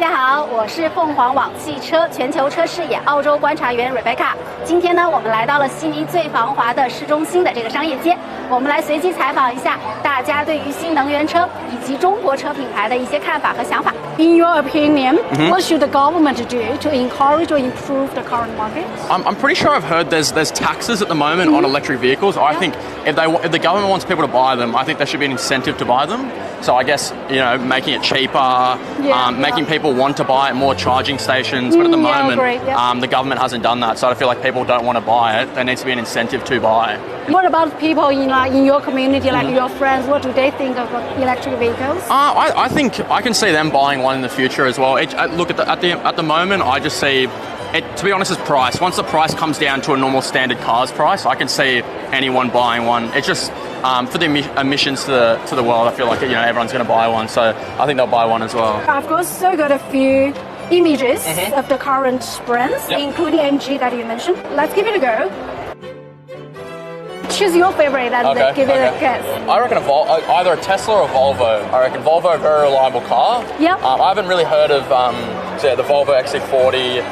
大家好，我是凤凰网汽车全球车视野澳洲观察员 Rebecca。今天呢，我们来到了悉尼最繁华的市中心的这个商业街，我们来随机采访一下大家对于新能源车以及中国车品牌的一些看法和想法。In your opinion, what should the government do to encourage or improve the current market? I'm pretty sure I've heard there's taxes at the moment on electric vehicles. I think if the government wants people to buy them, I think there should be an incentive to buy them. So I guess, making it cheaper, making people want to buy it, more charging stations. But at the moment, the government hasn't done that. So I feel like people don't want to buy it. There needs to be an incentive to buy. What about people in your community, like your friends? What do they think of electric vehicles? I think I can see them buying one in the future as well. Look, at the moment, I just see it, to be honest, is price. Once the price comes down to a normal standard car's price, I can see anyone buying one. It's just for the emissions to the world, I feel like everyone's going to buy one. So I think they'll buy one as well. I've also got a few images of the current brands, including MG that you mentioned. Let's give it a go. Choose your favorite and give it a guess. I reckon either a Tesla or a Volvo. I reckon Volvo, a very reliable car. Yep. I haven't really heard of the Volvo XC40.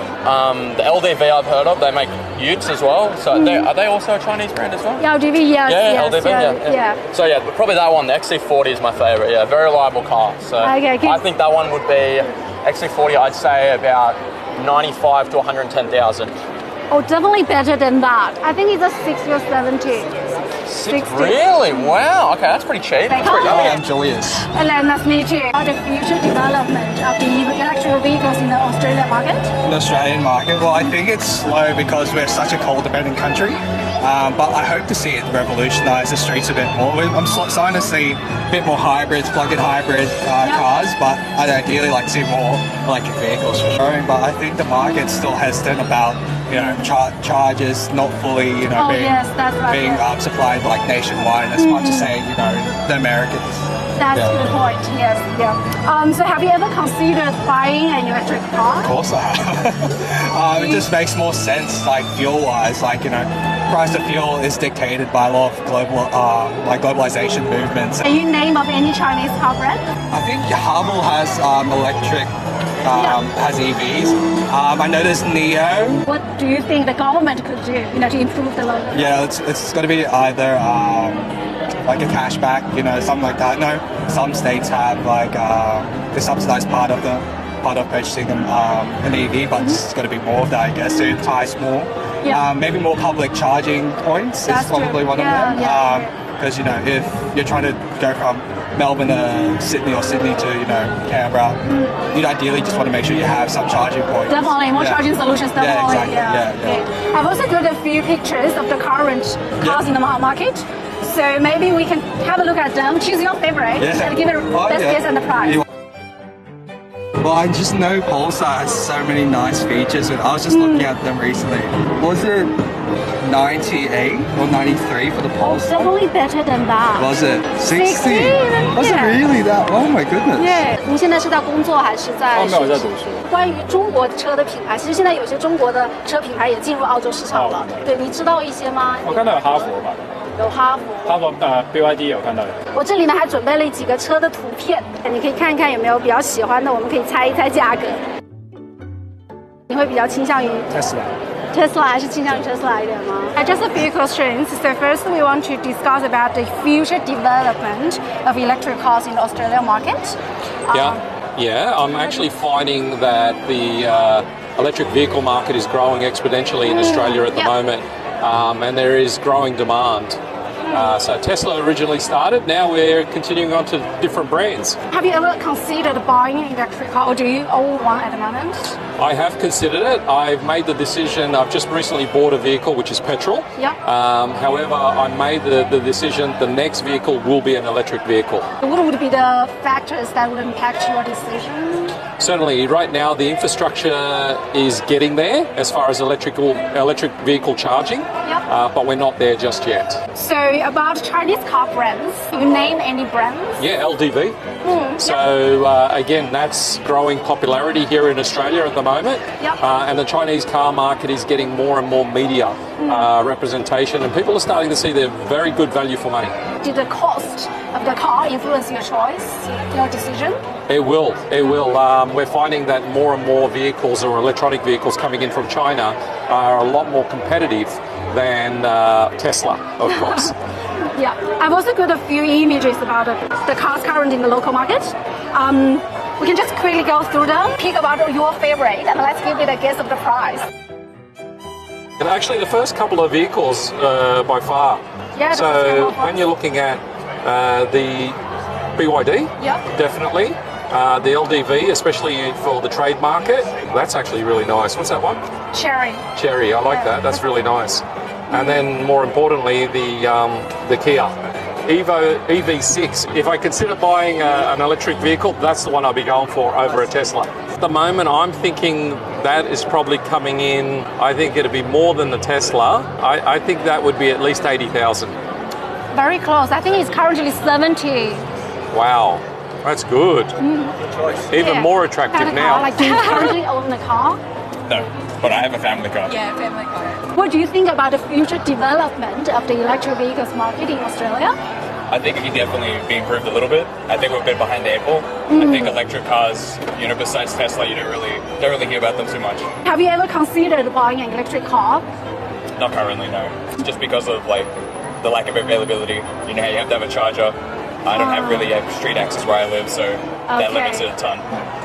The LDV I've heard of. They make utes as well. So are they also a Chinese brand as well? Yeah, LDV, yes. Yeah, LDV, yeah. So probably that one. The XC40 is my favorite. Yeah, very reliable car. So I think that one would be XC40. I'd say about 95 to 110,000. Oh, definitely better than that. I think it's a 60 or 70. 60. Really? Wow. Okay, that's pretty cheap. I'm Julius. And nice to meet you. About the future development of the electric vehicles in the Australian market? The Australian market? Well, I think it's slow because we're such a coal-dependent country. But I hope to see it revolutionise the streets a bit more. I'm starting to see a bit more hybrids, plug-in hybrid cars, but I'd ideally like to see more electric vehicles for sure. But I think the market's still hesitant about chargers not fully being supplied like nationwide as much as say the Americans. That's a good point. Yes. Yeah. So have you ever considered buying an electric car? Of course I have. It just makes more sense, like fuel-wise. Price of fuel is dictated by a lot of globalization movements. Can you name of any Chinese car brand? I think Havel has electric. Has EVs. I know there's Neo. What do you think the government could do, to improve the local? Yeah, it's going to be either like a cashback, something like that. No, some states have the subsidized part of purchasing an EV, but it's going to be more of that, I guess, to entice more. Yeah. Maybe more public charging points is probably one of them. Because if you're trying to go from Melbourne to Sydney or Sydney to Canberra, you'd ideally just want to make sure you have some charging points. Definitely more charging solutions. Definitely. Yeah, exactly. I've also got a few pictures of the current cars in the market. So maybe we can have a look at them. Choose your favorite and give it best guess and the price. Well, I just know Polestar has so many nice features. I was just looking at them recently. Was it 98 or 93 for the Polestar? Definitely better than that. Was it 60? Was it really that? Oh my goodness. Yeah. 您现在是在工作还是在？没有，我在读书。关于中国车的品牌，其实现在有些中国的车品牌也进入澳洲市场了。对，你知道一些吗？我看到有哈佛吧。有哈佛BYD 有看到有。我这里呢还准备了几个车的图片，你可以看一看有没有比较喜欢的，我们可以猜一猜价格。你会比较倾向于 Tesla 还是倾向于 Tesla 一点吗？ Just a few questions. So first we want to discuss about the future development of electric cars in the Australian market. I'm actually finding that the electric vehicle market is growing exponentially in Australia at the moment. And there is growing demand. So Tesla originally started, now we're continuing on to different brands. Have you ever considered buying an electric car, or do you own one at the moment? I have considered it. I've made the decision. I've just recently bought a vehicle which is petrol. However, I made the decision the next vehicle will be an electric vehicle. What would be the factors that would impact your decision? Certainly, right now the infrastructure is getting there as far as electric vehicle charging. but we're not there just yet. So about Chinese car brands, you name any brands? Yeah, LDV. So again, that's growing popularity here in Australia at the moment. Yep. And the Chinese car market is getting more and more media representation, and people are starting to see they're very good value for money. Did the cost of the car influence your choice, your decision? It will. It will. We're finding that more and more vehicles or electronic vehicles coming in from China are a lot more competitive than Tesla, of course. Yeah, I've also got a few images about the cars currently in the local market. We can just quickly go through them, pick about your favorite, and let's give it a guess of the price. And actually, the first couple of vehicles by far. Yeah, the first So couple. when you're looking at the BYD, Yep. definitely. The LDV, especially for the trade market, that's actually really nice. What's that one? Cherry. Cherry. I like that. That's really nice. And then, more importantly, the Kia Evo EV6. If I consider buying an electric vehicle, that's the one I'll be going for over a Tesla. At the moment, I'm thinking that is probably coming in. I think it'll be more than the Tesla. I think that would be at least 80,000. Very close. I think it's currently 70. Wow, that's good. Even Yeah. more attractive Kind of now. car, like, do you currently own a car? No, but I have a family car. Yeah, family car. What do you think about the future development of the electric vehicles market in Australia? I think it can definitely be improved a little bit. I think we're a bit behind the eight ball. I think electric cars, besides Tesla, you don't really hear about them too much. Have you ever considered buying an electric car? Not currently, no. Just because of the lack of availability. You have to have a charger. I don't have really street access where I live, so that limits it a ton.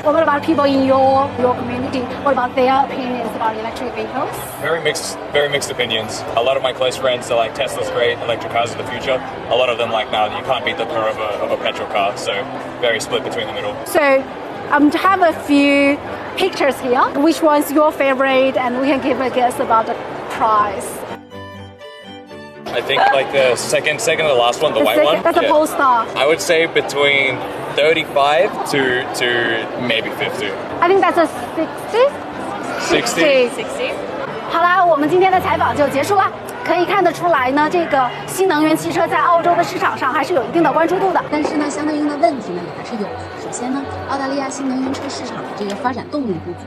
What about people in your community? What about their opinions about electric vehicles? Very mixed opinions. A lot of my close friends are like, Tesla's great, electric cars are the future. A lot of them like, no, you can't beat the power of a petrol car. So very split between the middle. So to have a few pictures here. Which one's your favorite? And we can give a guess about the price. I think the second to the last one, the white one. That's a Polestar. I would say between 35 to maybe 50. I think that's a 60. 60. 好啦，我们今天的采访就结束了。可以看得出来呢，这个新能源汽车在澳洲的市场上还是有一定的关注度的。但是呢，相对应的问题呢也还是有的。首先呢，澳大利亚新能源车市场的这个发展动力不足。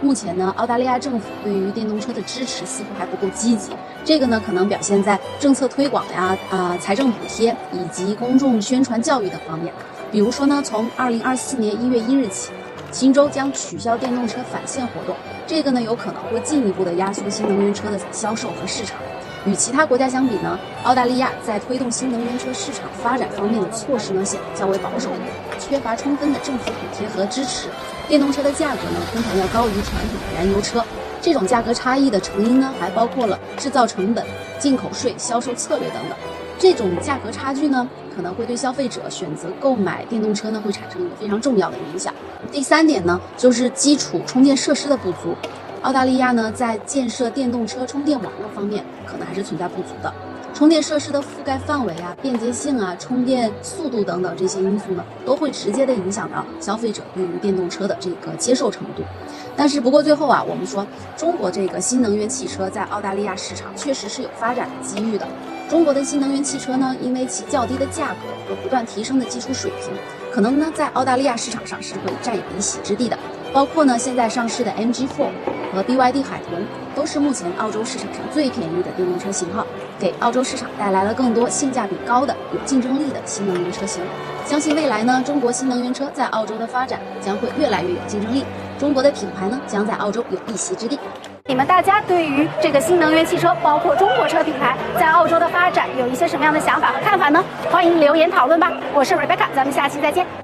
目前呢，澳大利亚政府对于电动车的支持似乎还不够积极。这个呢，可能表现在政策推广呀、财政补贴以及公众宣传教育等方面。比如说呢，从2024年1月1日起，新州将取消电动车返现活动，这个呢有可能会进一步的压缩新能源车的销售和市场。与其他国家相比呢，澳大利亚在推动新能源车市场发展方面的措施呢显得较为保守，缺乏充分的政府补贴和支持。电动车的价格呢通常要高于传统的燃油车。这种价格差异的成因呢还包括了制造成本、进口税、销售策略等等。这种价格差距呢可能会对消费者选择购买电动车呢会产生一个非常重要的影响。第三点呢就是基础充电设施的不足。澳大利亚呢，在建设电动车充电网络方面，可能还是存在不足的。充电设施的覆盖范围啊、便捷性啊、充电速度等等这些因素呢，都会直接的影响到消费者对于电动车的这个接受程度。但是不过最后啊，我们说中国这个新能源汽车在澳大利亚市场确实是有发展的机遇的。中国的新能源汽车呢，因为其较低的价格和不断提升的技术水平，可能呢在澳大利亚市场上是会占有一席之地的。包括呢现在上市的 MG4 和 BYD 海豚都是目前澳洲市场上最便宜的电动车型号，给澳洲市场带来了更多性价比高的、有竞争力的新能源车型。相信未来呢，中国新能源车在澳洲的发展将会越来越有竞争力，中国的品牌呢将在澳洲有一席之地。你们大家对于这个新能源汽车，包括中国车品牌在澳洲的发展，有一些什么样的想法和看法呢？欢迎留言讨论吧。我是 Rebecca，咱们下期再见。